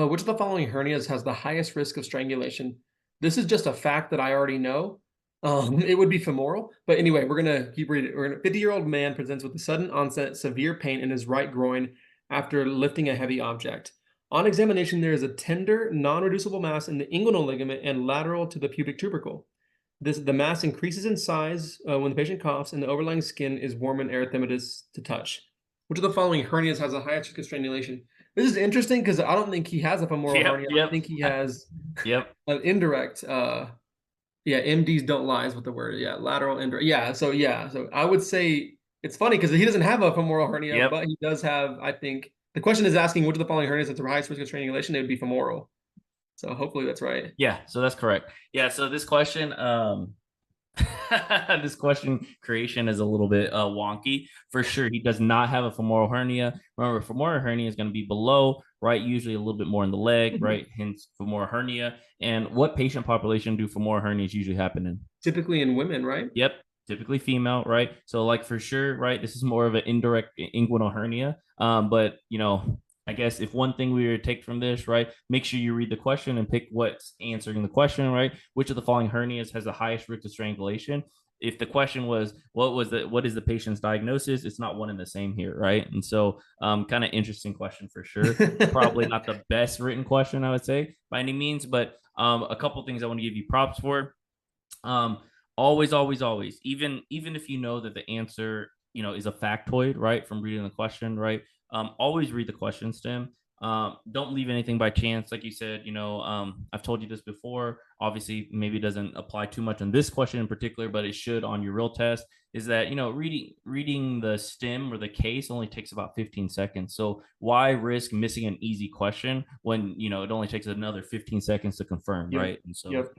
Which of the following hernias has the highest risk of strangulation? This is just a fact that I already know. It would be femoral. But anyway, we're gonna keep reading. 50-year-old man presents with a sudden onset severe pain in his right groin after lifting a heavy object. On examination, there is a tender, non-reducible mass in the inguinal ligament and lateral to the pubic tubercle. The mass increases in size when the patient coughs, and the overlying skin is warm and erythematous to touch. Which of the following hernias has the highest risk of strangulation? This is interesting because I don't think he has a femoral Yep, hernia. I yep, think he has yep, an indirect. Yeah, MDs don't lie is what the word. Yeah, lateral indirect. So I would say it's funny because he doesn't have a femoral hernia, yep. but he does have. I think the question is asking which of the following hernias has the highest risk of strangulation. It would be femoral. So hopefully that's right. Yeah, so that's correct. Yeah, so this question, this question creation is a little bit wonky. For sure, he does not have a femoral hernia. Remember, femoral hernia is going to be below, right? Usually a little bit more in the leg, right? Hence femoral hernia. And what patient population do femoral hernias usually happen in? Typically in women, right? Yep, typically female, right? So like for sure, right? This is more of an indirect inguinal hernia. But I guess if one thing we were to take from this, right, make sure you read the question and pick what's answering the question, right? Which of the following hernias has the highest risk of strangulation? If the question was what is the patient's diagnosis, it's not one and the same here, right? And so kind of interesting question for sure. Probably not the best written question, I would say, by any means, but a couple things I want to give you props for. Um, always, even if you know that the answer, is a factoid, right, from reading the question, right? Always read the question stem. Don't leave anything by chance, like you said. I've told you this before. Obviously, maybe it doesn't apply too much on this question in particular, but it should on your real test. Is that reading the stem or the case only takes about 15 seconds. So why risk missing an easy question when it only takes another 15 seconds to confirm, Yep. right? And so Yep.